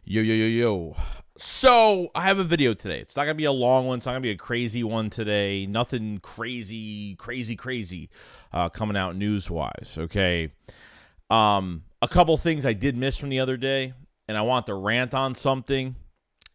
Yo, yo, yo, yo. So, I have a video today. It's not going to be a long one. It's not going to be a crazy one today. Nothing crazy coming out news-wise, okay? A couple things I did miss from the other day, and I want to rant on something.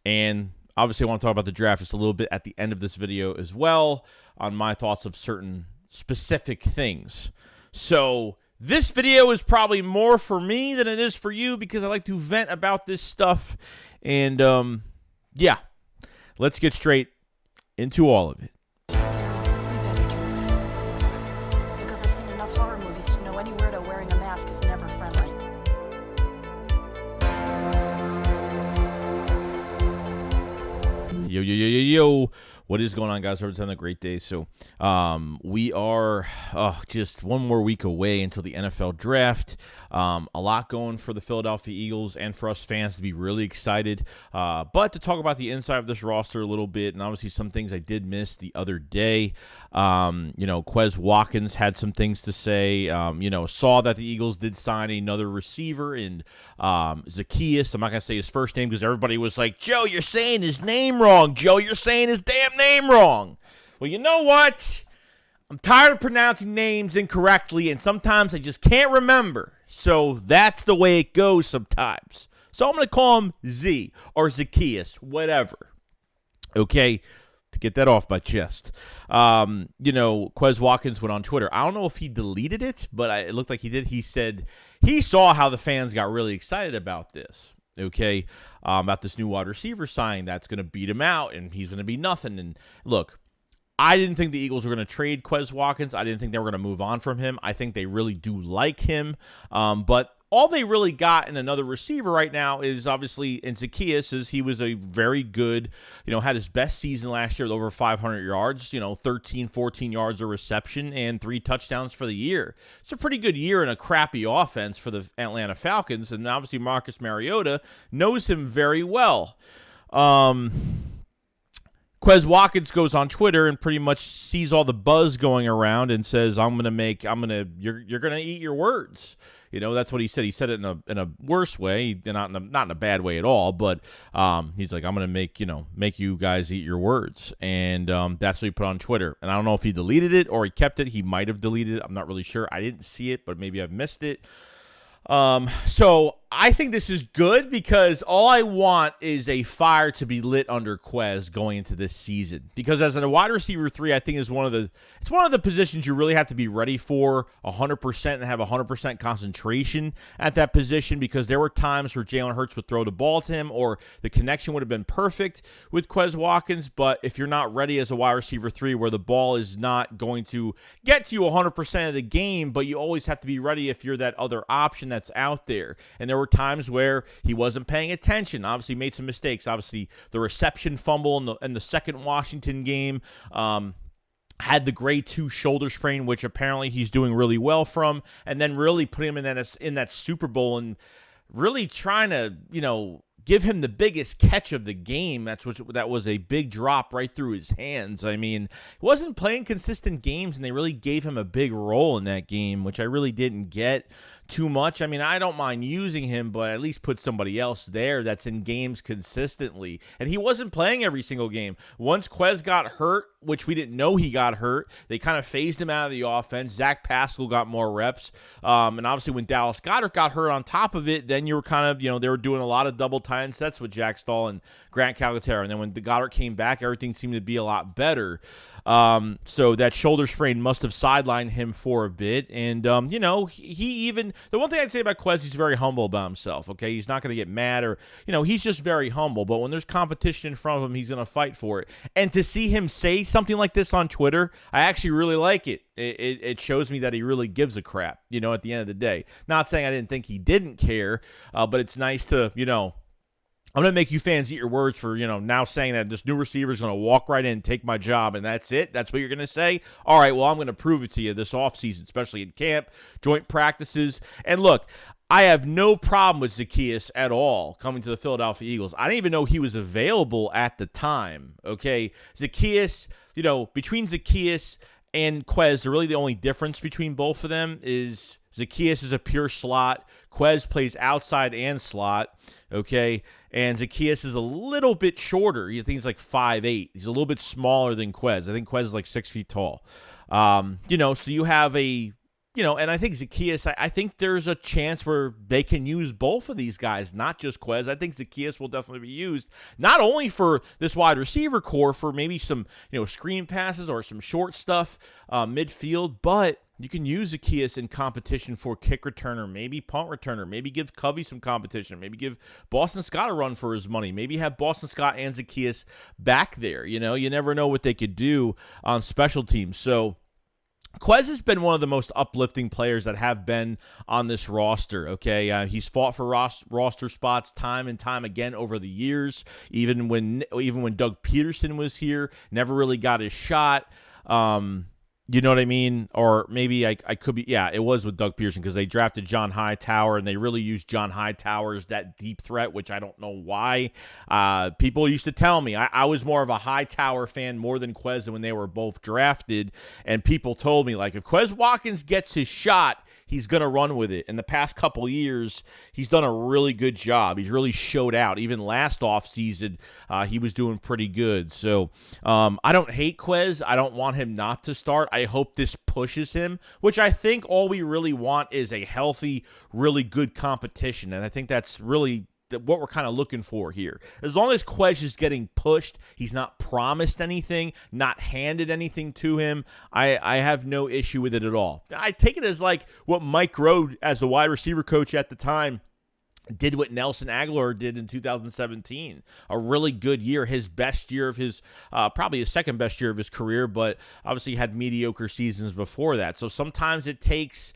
And obviously, I want to talk about the draft just a little bit at the end of this video as well on my thoughts of certain specific things. So, this video is probably more for me than it is for you because I like to vent about this stuff. And, yeah, let's get straight into all of it. Because I've seen enough horror movies to know any weirdo wearing a mask is never friendly. Yo, yo, yo, yo, yo. What is going on, guys? Hope it's having a great day. So, we are just one more week away until the NFL draft. A lot going for the Philadelphia Eagles and for us fans to be really excited. But to talk about the inside of this roster a little bit, and obviously some things I did miss the other day. Quez Watkins had some things to say. Saw that the Eagles did sign another receiver in Zacchaeus. I'm not going to say his first name because everybody was like, Joe, you're saying his name wrong. Joe, you're saying his damn name wrong. Well, you know what? I'm tired of pronouncing names incorrectly, and sometimes I just can't remember. So that's the way it goes sometimes. So I'm going to call him Z or Zacchaeus, whatever. Okay? To get that off my chest. Quez Watkins went on Twitter. I don't know if he deleted it, but it looked like he did. He said he saw how the fans got really excited about this. Okay, about this new wide receiver signing that's going to beat him out, and he's going to be nothing. And look, I didn't think the Eagles were going to trade Quez Watkins. I didn't think they were going to move on from him. I think they really do like him, but all they really got in another receiver right now is obviously in Zacchaeus. Is he was a very good, had his best season last year with over 500 yards, 13, 14 yards of reception and 3 touchdowns for the year. It's a pretty good year in a crappy offense for the Atlanta Falcons, and obviously Marcus Mariota knows him very well. Quez Watkins goes on Twitter and pretty much sees all the buzz going around and says, you're going to eat your words. That's what he said. He said it in a worse way, not in a bad way at all. But he's like, I'm going to make you guys eat your words. And that's what he put on Twitter. And I don't know if he deleted it or he kept it. He might have deleted it. I'm not really sure. I didn't see it, but maybe I've missed it. So I think this is good because all I want is a fire to be lit under Quez going into this season. Because as a wide receiver 3, I think is one of the positions you really have to be ready for 100% and have 100% concentration at that position, because there were times where Jalen Hurts would throw the ball to him or the connection would have been perfect with Quez Watkins. But if you're not ready as a wide receiver 3, where the ball is not going to get to you 100% of the game, but you always have to be ready if you're that other option that's out there. And there were times where he wasn't paying attention. Obviously made some mistakes. Obviously the reception fumble in the second Washington game, had the grade 2 shoulder sprain, which apparently he's doing really well from, and then really put him in that Super Bowl and really trying to, give him the biggest catch of the game. That was a big drop right through his hands. I mean, he wasn't playing consistent games, and they really gave him a big role in that game, which I really didn't get too much. I mean, I don't mind using him, but at least put somebody else there that's in games consistently. And he wasn't playing every single game. Once Quez got hurt, which we didn't know he got hurt, they kind of phased him out of the offense. Zach Pascal got more reps. And obviously when Dallas Goedert got hurt on top of it, then you were kind of, they were doing a lot of double tight end sets with Jack Stahl and Grant Calcaterra. And then when the Goddard came back, everything seemed to be a lot better. So that shoulder sprain must have sidelined him for a bit. And, the one thing I'd say about Quez, he's very humble about himself, okay? He's not going to get mad or, he's just very humble. But when there's competition in front of him, he's going to fight for it. And to see him say something like this on Twitter, I actually really like it. It shows me that he really gives a crap, at the end of the day. Not saying I didn't think he didn't care, but it's nice to, I'm going to make you fans eat your words for, now saying that this new receiver is going to walk right in and take my job, and that's it? That's what you're going to say? All right, well, I'm going to prove it to you this offseason, especially in camp, joint practices. And look, I have no problem with Zacchaeus at all coming to the Philadelphia Eagles. I didn't even know he was available at the time, okay? Zacchaeus, between Zacchaeus and Quez, really the only difference between both of them is Zacchaeus is a pure slot. Quez plays outside and slot, okay? And Zacchaeus is a little bit shorter. I think he's like 5'8". He's a little bit smaller than Quez. I think Quez is like 6 feet tall. So you have and I think Zacchaeus, I think there's a chance where they can use both of these guys, not just Quez. I think Zacchaeus will definitely be used, not only for this wide receiver core, for maybe some, screen passes or some short stuff midfield, but you can use Zacchaeus in competition for kick returner, maybe punt returner, maybe give Covey some competition, maybe give Boston Scott a run for his money, maybe have Boston Scott and Zacchaeus back there. You never know what they could do on special teams. So Quez has been one of the most uplifting players that have been on this roster, okay? He's fought for roster spots time and time again over the years, even when Doug Peterson was here, never really got his shot. You know what I mean? Or maybe I could be, yeah, it was with Doug Pearson because they drafted John Hightower and they really used John Hightower as that deep threat, which I don't know why. People used to tell me I was more of a Hightower fan more than Quez when they were both drafted. And people told me, like, if Quez Watkins gets his shot, he's going to run with it. In the past couple years, he's done a really good job. He's really showed out. Even last offseason, he was doing pretty good. So I don't hate Quez. I don't want him not to start. I hope this pushes him, which I think all we really want is a healthy, really good competition. And I think that's really what we're kind of looking for here. As long as Quez is getting pushed, he's not promised anything, not handed anything to him, I have no issue with it at all. I take it as like what Mike Rowe, as the wide receiver coach at the time, did what Nelson Aguilar did in 2017. A really good year, his best year of his, probably his second best year of his career, but obviously had mediocre seasons before that. So sometimes it takes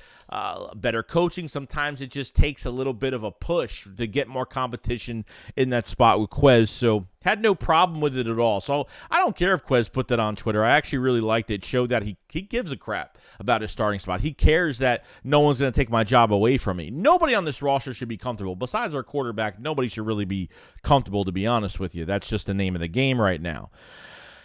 better coaching. Sometimes it just takes a little bit of a push to get more competition in that spot with Quez. So had no problem with it at all. So I don't care if Quez put that on Twitter. I actually really liked it. It showed that he gives a crap about his starting spot. He cares that no one's going to take my job away from me. Nobody on this roster should be comfortable. Besides our quarterback, nobody should really be comfortable, to be honest with you. That's just the name of the game right now.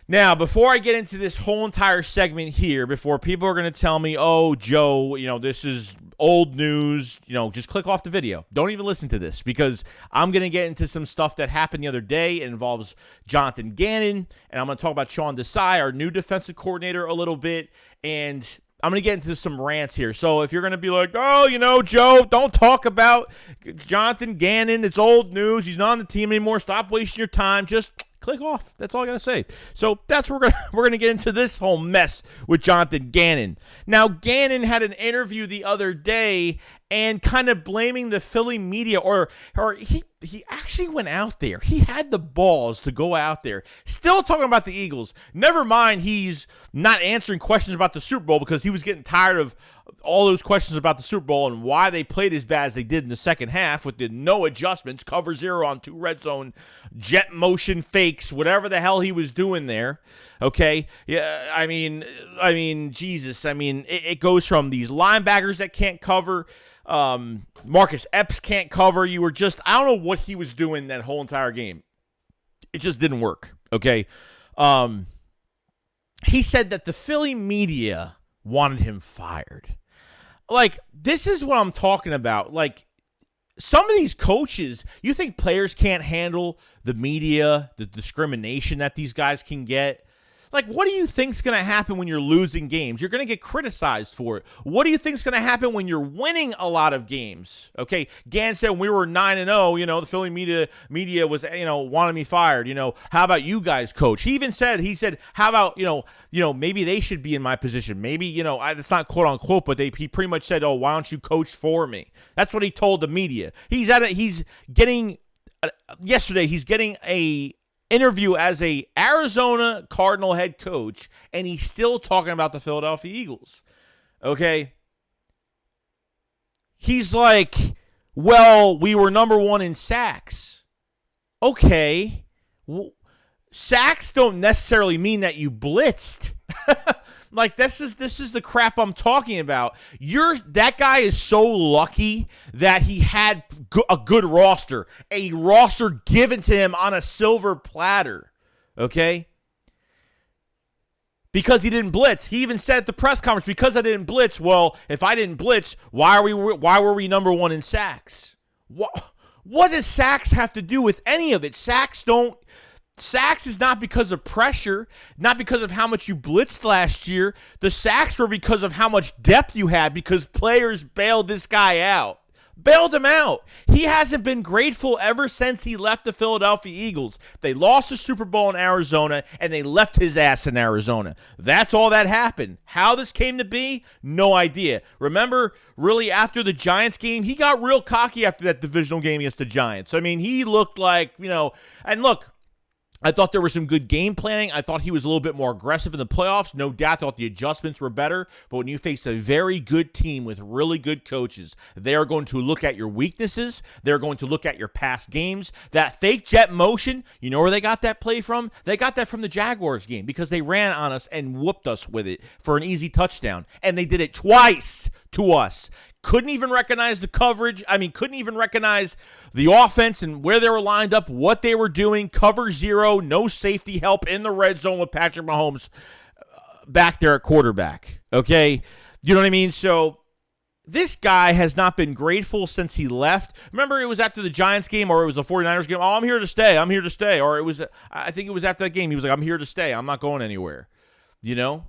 Now, before I get into this whole entire segment here, before people are going to tell me, oh, Joe, this is old news, just click off the video. Don't even listen to this because I'm going to get into some stuff that happened the other day. It involves Jonathan Gannon, and I'm going to talk about Sean Desai, our new defensive coordinator, a little bit, and I'm going to get into some rants here. So if you're going to be like, oh, Joe, don't talk about Jonathan Gannon. It's old news. He's not on the team anymore. Stop wasting your time. Just click off. That's all I got to say. So that's where we're gonna get into this whole mess with Jonathan Gannon. Now, Gannon had an interview the other day and kind of blaming the Philly media, or he actually went out there. He had the balls to go out there, still talking about the Eagles. Never mind, he's not answering questions about the Super Bowl because he was getting tired of all those questions about the Super Bowl and why they played as bad as they did in the second half with the no adjustments, cover zero on 2 red zone, jet motion fakes, whatever the hell he was doing there. Okay, yeah, I mean, Jesus, it goes from these linebackers that can't cover. Marcus Epps can't cover. I don't know what he was doing that whole entire game. It just didn't work. Okay. He said that the Philly media wanted him fired. Like, this is what I'm talking about. Like, some of these coaches, you think players can't handle the media, the discrimination that these guys can get? Like, what do you think's going to happen when you're losing games? You're going to get criticized for it. What do you think's going to happen when you're winning a lot of games? Okay, Gann said when we were 9-0, the Philly media was, wanted me fired. How about you guys, coach? He said, how about, maybe they should be in my position. Maybe, it's not quote unquote, but he pretty much said, oh, why don't you coach for me? That's what he told the media. He's getting a interview as a Arizona Cardinal head coach, and he's still talking about the Philadelphia Eagles. Okay? He's like, well, we were number 1 in sacks. Okay. Sacks don't necessarily mean that you blitzed. Like, this is the crap I'm talking about. That guy is so lucky that he had a good roster, a roster given to him on a silver platter, okay? because he didn't blitz. He even said at the press conference, because I didn't blitz. Well, if I didn't blitz, why were we number one in sacks? What does sacks have to do with any of it? Sacks is not because of pressure, not because of how much you blitzed last year. The sacks were because of how much depth you had, because players bailed this guy out. Bailed him out. He hasn't been grateful ever since he left the Philadelphia Eagles. They lost the Super Bowl in Arizona, and they left his ass in Arizona. That's all that happened. How this came to be, no idea. Remember, really, after the Giants game, he got real cocky after that divisional game against the Giants. I mean, he looked like, and look, I thought there was some good game planning. I thought he was a little bit more aggressive in the playoffs. No doubt, I thought the adjustments were better. But when you face a very good team with really good coaches, they are going to look at your weaknesses. They're going to look at your past games. That fake jet motion, you know where they got that play from? They got that from the Jaguars game because they ran on us and whooped us with it for an easy touchdown. And they did it twice to us. Couldn't even recognize the coverage. Couldn't even recognize the offense and where they were lined up, what they were doing. Cover zero, no safety help in the red zone with Patrick Mahomes back there at quarterback. Okay? You know what I mean? So this guy has not been grateful since he left. Remember, it was after the Giants game or it was the 49ers game. Oh, I'm here to stay. I'm here to stay. Or I think it was after that game. He was like, I'm here to stay. I'm not going anywhere. And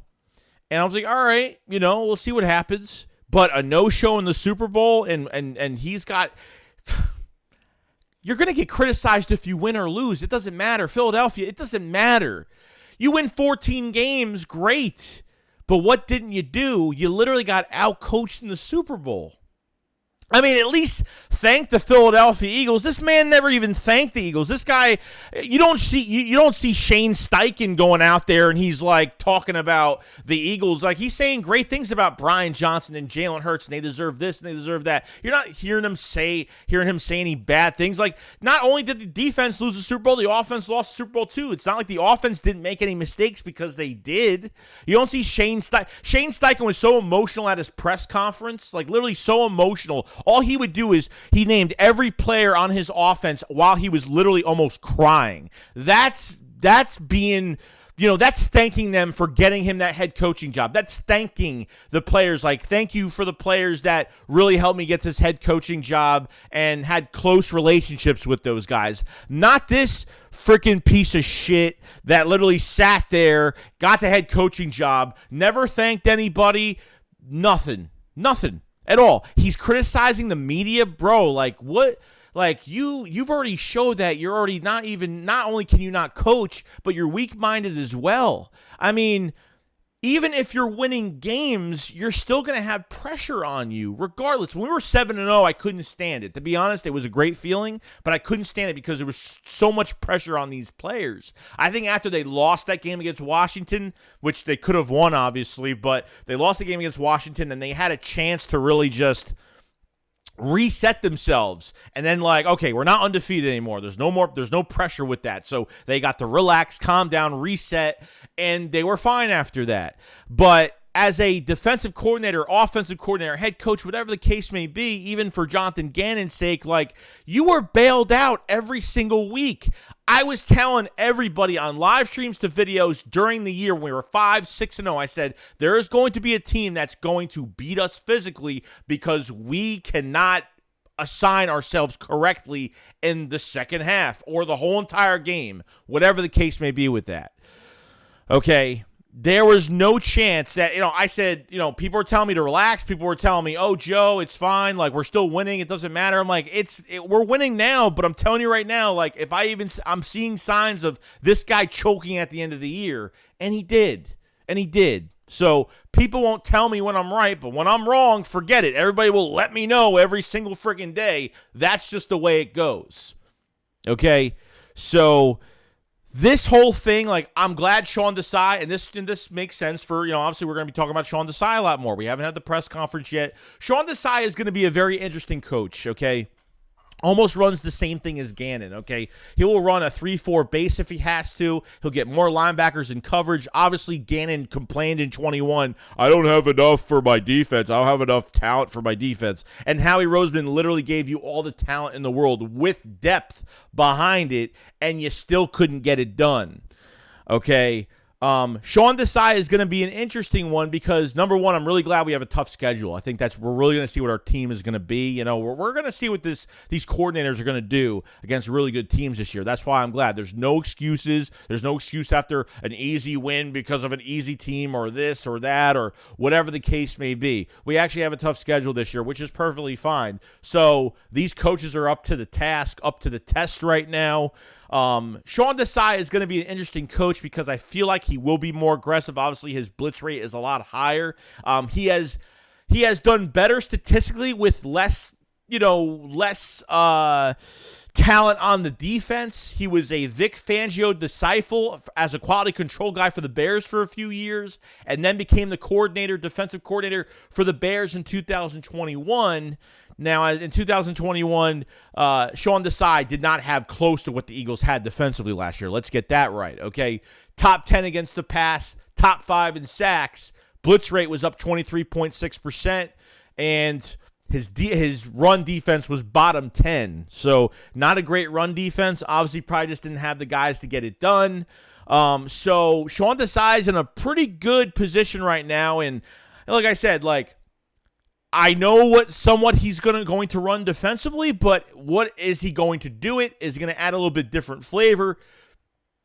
I was like, all right, we'll see what happens. But a no-show in the Super Bowl, and he's got – you're going to get criticized if you win or lose. It doesn't matter. Philadelphia, it doesn't matter. You win 14 games, great. But what didn't you do? You literally got out-coached in the Super Bowl. At least thank the Philadelphia Eagles. This man never even thanked the Eagles. This guy, you don't see Shane Steichen going out there and he's like talking about the Eagles. Like he's saying great things about Brian Johnson and Jalen Hurts and they deserve this and they deserve that. You're not hearing him say any bad things. Like not only did the defense lose the Super Bowl, the offense lost the Super Bowl too. It's not like the offense didn't make any mistakes because they did. You don't see Shane Steichen. Shane Steichen was so emotional at his press conference, like literally so emotional. All he would do is he named every player on his offense while he was literally almost crying. That's being, that's thanking them for getting him that head coaching job. That's thanking the players. Like, thank you for the players that really helped me get this head coaching job and had close relationships with those guys. Not this freaking piece of shit that literally sat there, got the head coaching job, never thanked anybody, nothing at all. He's criticizing the media, bro. Like what? Like you've already showed that you're already not only can you not coach, but you're weak-minded as well. Even if you're winning games, you're still going to have pressure on you regardless. When we were 7-0, I couldn't stand it. To be honest, it was a great feeling, but I couldn't stand it because there was so much pressure on these players. I think after they lost that game against Washington, which they could have won, obviously, but they lost the game against Washington, and they had a chance to really just reset themselves and then like, okay, we're not undefeated anymore. There's no pressure with that. So they got to relax, calm down, reset, and they were fine after that. But as a defensive coordinator, offensive coordinator, head coach, whatever the case may be, even for Jonathan Gannon's sake, like you were bailed out every single week. I was telling everybody on live streams to videos during the year when we were 5-6-0, I said, there is going to be a team that's going to beat us physically because we cannot assign ourselves correctly in the second half or the whole entire game, whatever the case may be with that. Okay. There was no chance that, I said, people were telling me to relax. People were telling me, oh, Joe, it's fine. Like, we're still winning. It doesn't matter. I'm like, we're winning now, but I'm telling you right now, like, I'm seeing signs of this guy choking at the end of the year, and he did. So people won't tell me when I'm right, but when I'm wrong, forget it. Everybody will let me know every single freaking day. That's just the way it goes. Okay? So this whole thing, like, I'm glad Sean Desai, and this makes sense for, obviously we're going to be talking about Sean Desai a lot more. We haven't had the press conference yet. Sean Desai is going to be a very interesting coach, okay? Almost runs the same thing as Gannon, okay? He will run a 3-4 base if he has to. He'll get more linebackers in coverage. Obviously, Gannon complained in 21, I don't have enough for my defense. I don't have enough talent for my defense. And Howie Roseman literally gave you all the talent in the world with depth behind it, and you still couldn't get it done, okay? Sean Desai is going to be an interesting one because, number one, I'm really glad we have a tough schedule. I think we're really going to see what our team is going to be. You know, we're going to see what these coordinators are going to do against really good teams this year. That's why I'm glad. There's no excuses. There's no excuse after an easy win because of an easy team or this or that or whatever the case may be. We actually have a tough schedule this year, which is perfectly fine. So these coaches are up to the task, up to the test right now. Sean Desai is going to be an interesting coach because I feel like he will be more aggressive. Obviously, his blitz rate is a lot higher. He has done better statistically with less talent on the defense. He was a Vic Fangio disciple as a quality control guy for the Bears for a few years, and then became the defensive coordinator for the Bears in 2021. Now, in 2021, Sean Desai did not have close to what the Eagles had defensively last year. Let's get that right, okay? Top 10 against the pass, top 5 in sacks. Blitz rate was up 23.6%, and his run defense was bottom 10. So not a great run defense. Obviously, probably just didn't have the guys to get it done. So Sean Desai is in a pretty good position right now, and like I said, I know what he's going to run defensively, but what is he going to do it? Is he going to add a little bit different flavor?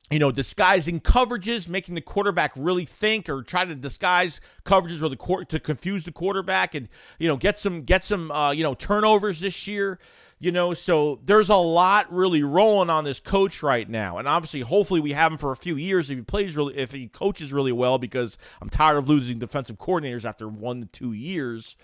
You know, disguising coverages, making the quarterback really think, or try to disguise coverages to confuse the quarterback, and get some turnovers this year. So there's a lot really rolling on this coach right now, and obviously, hopefully, we have him for a few years if he coaches really well, because I'm tired of losing defensive coordinators after 1 to 2 years.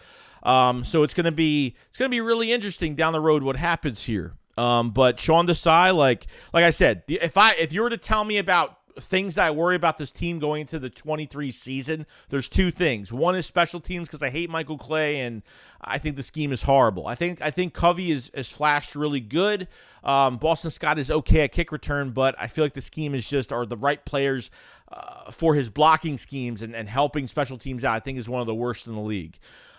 So it's gonna be really interesting down the road what happens here. But Sean Desai, like I said, if you were to tell me about things that I worry about this team going into the 23 season, there's 2 things. One is special teams, because I hate Michael Clay and I think the scheme is horrible. I think Covey is flashed really good. Boston Scott is okay at kick return, but I feel like the scheme are the right players for his blocking schemes and helping special teams out. I think is one of the worst in the league.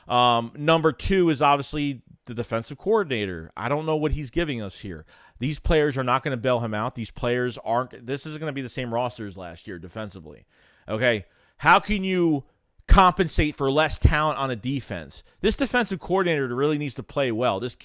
Number 2 is obviously the defensive coordinator. I don't know what he's giving us here. These players are not going to bail him out. This isn't going to be the same roster as last year defensively. Okay. How can you compensate for less talent on a defense? This defensive coordinator really needs to play well. This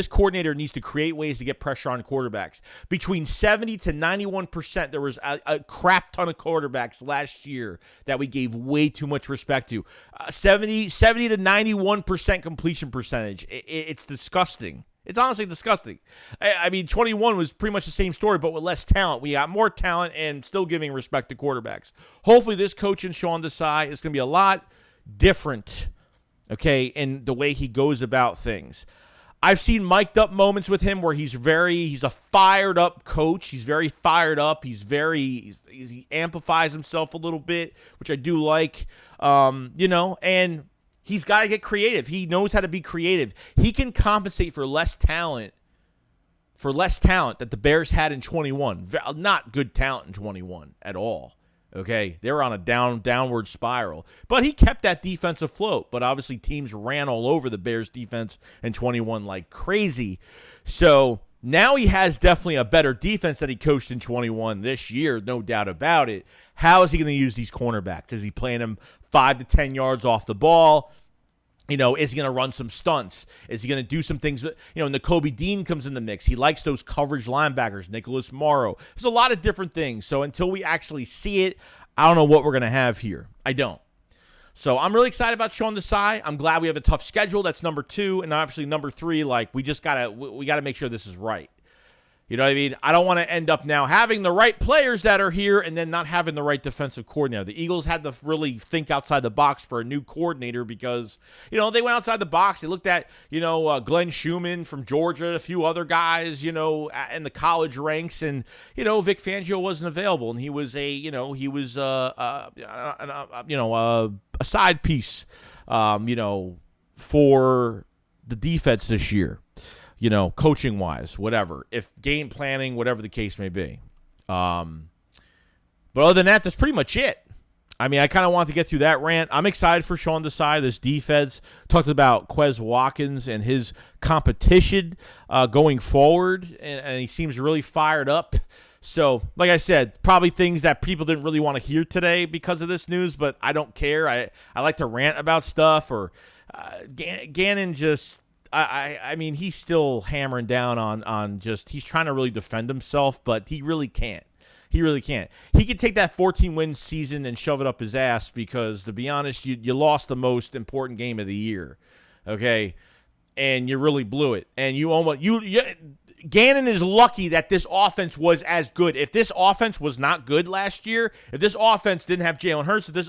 coordinator needs to create ways to get pressure on quarterbacks. Between 70 to 91%, there was a crap ton of quarterbacks last year that we gave way too much respect to. 70 to 91% completion percentage. It's disgusting. It's honestly disgusting. I mean, 21 was pretty much the same story, but with less talent. We got more talent and still giving respect to quarterbacks. Hopefully this coach in Sean Desai is going to be a lot different, okay, in the way he goes about things. I've seen mic'd up moments with him where he's a fired up coach. He's very fired up. He amplifies himself a little bit, which I do like, and he's got to get creative. He knows how to be creative. He can compensate for less talent that the Bears had in 21. Not good talent in 21 at all. Okay, they were on a downward spiral. But he kept that defense afloat. But obviously teams ran all over the Bears defense in 21 like crazy. So now he has definitely a better defense that he coached in 21 this year, no doubt about it. How is he going to use these cornerbacks? Is he playing them 5 to 10 yards off the ball? Is he going to run some stunts? Is he going to do some things? Nakobe Dean comes in the mix. He likes those coverage linebackers, Nicholas Morrow. There's a lot of different things. So until we actually see it, I don't know what we're going to have here. I don't. So I'm really excited about Sean Desai. I'm glad we have a tough schedule. That's number 2. And obviously number 3, we got to make sure this is right. You know what I mean? I don't want to end up now having the right players that are here and then not having the right defensive coordinator. The Eagles had to really think outside the box for a new coordinator because, they went outside the box. They looked at, Glenn Schumann from Georgia, a few other guys, in the college ranks. And, Vic Fangio wasn't available. And he was a side piece, for the defense this year. Coaching wise, whatever, if game planning, whatever the case may be. But other than that, that's pretty much it. I mean, I kind of want to get through that rant. I'm excited for Sean Desai, this defense. Talked about Quez Watkins and his competition going forward, and he seems really fired up. So, like I said, probably things that people didn't really want to hear today because of this news, but I don't care. I like to rant about stuff, or Gannon just, I mean, he's still hammering down on just, he's trying to really defend himself, but he really can't. He really can't. He could take that 14-win season and shove it up his ass because, to be honest, you lost the most important game of the year, okay? And you really blew it. And you almost Gannon is lucky that this offense was as good. If this offense was not good last year, if this offense didn't have Jalen Hurts, if this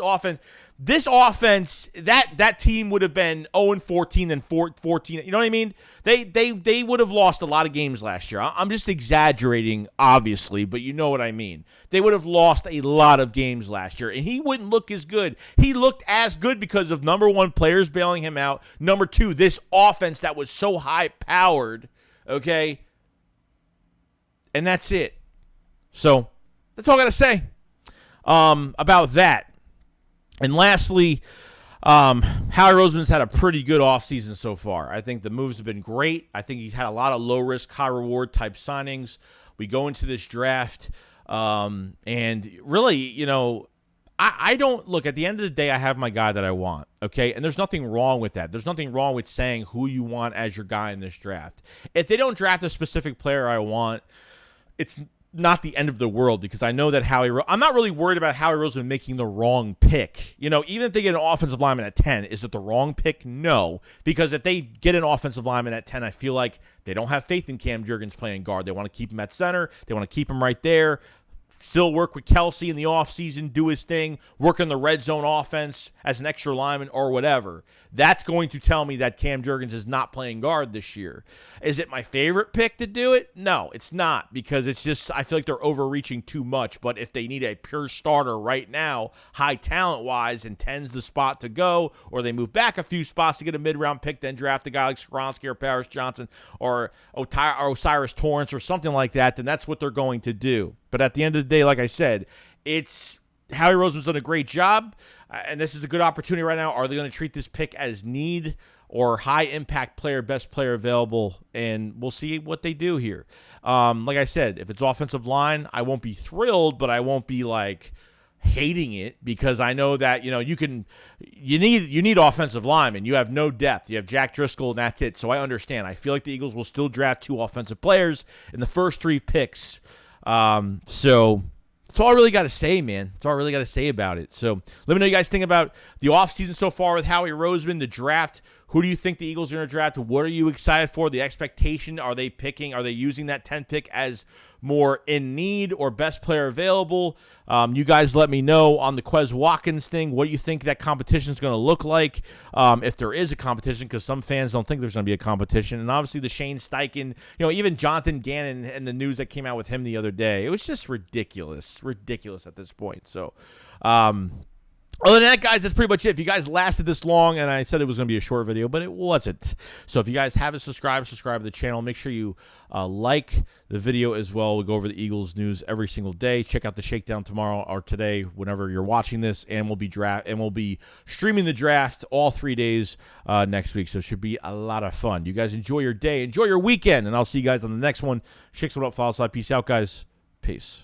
offense, that team would have been 0-14 and 14. You know what I mean? They would have lost a lot of games last year. I'm just exaggerating, obviously, but you know what I mean. They would have lost a lot of games last year, and he wouldn't look as good. He looked as good because of, number one, players bailing him out. Number two, this offense that was so high-powered, okay? And that's it. So that's all I got to say about that. And lastly, Howie Roseman's had a pretty good offseason so far. I think the moves have been great. I think he's had a lot of low-risk, high-reward type signings. We go into this draft, and really, you know, I don't look, at the end of the day, I have my guy that I want, okay? And there's nothing wrong with that. There's nothing wrong with saying who you want as your guy in this draft. If they don't draft a specific player I want, it's not the end of the world, because I know that I'm not really worried about Howie Roseman making the wrong pick. You know, even if they get an offensive lineman at 10, is it the wrong pick? No, because if they get an offensive lineman at 10, I feel like they don't have faith in Cam Jurgens playing guard. They want to keep him at center. They want to keep him right there. Still work with Kelsey in the offseason, do his thing, work in the red zone offense as an extra lineman or whatever. That's going to tell me that Cam Jurgens is not playing guard this year. Is it my favorite pick to do it? No, it's not, because it's just, I feel like they're overreaching too much. But if they need a pure starter right now, high talent-wise, and 10's the spot to go, or they move back a few spots to get a mid-round pick, then draft a guy like Skoronski or Paris Johnson or Osiris Torrance or something like that, then that's what they're going to do. But at the end of the day, like I said, it's Howie Roseman's done a great job, and this is a good opportunity right now. Are they going to treat this pick as need or high-impact player, best player available? And we'll see what they do here. Like I said, if it's offensive line, I won't be thrilled, but I won't be, like, hating it, because I know that, you know, you need offensive linemen. You have no depth. You have Jack Driscoll, and that's it. So I understand. I feel like the Eagles will still draft 2 offensive players in the first 3 picks. So that's all I really got to say, man. That's all I really got to say about it. So let me know what you guys think about the offseason so far with Howie Roseman, the draft. Who do you think the Eagles are going to draft? What are you excited for? The expectation, are they using that 10th pick as more in need or best player available? You guys let me know on the Quez Watkins thing. What do you think that competition is going to look like, if there is a competition, because some fans don't think there's going to be a competition. And obviously the Shane Steichen, you know, even Jonathan Gannon and the news that came out with him the other day, it was just ridiculous at this point. So, other than that, guys, that's pretty much it. If you guys lasted this long, and I said it was going to be a short video, but it wasn't. So if you guys haven't subscribe to the channel. Make sure you like the video as well. We go over the Eagles news every single day. Check out the Shakedown tomorrow or today, whenever you're watching this, and we'll be streaming the draft all 3 days next week. So it should be a lot of fun. You guys enjoy your day, enjoy your weekend, and I'll see you guys on the next one. SHAKESQUAD up, follow, slide. Peace out, guys. Peace.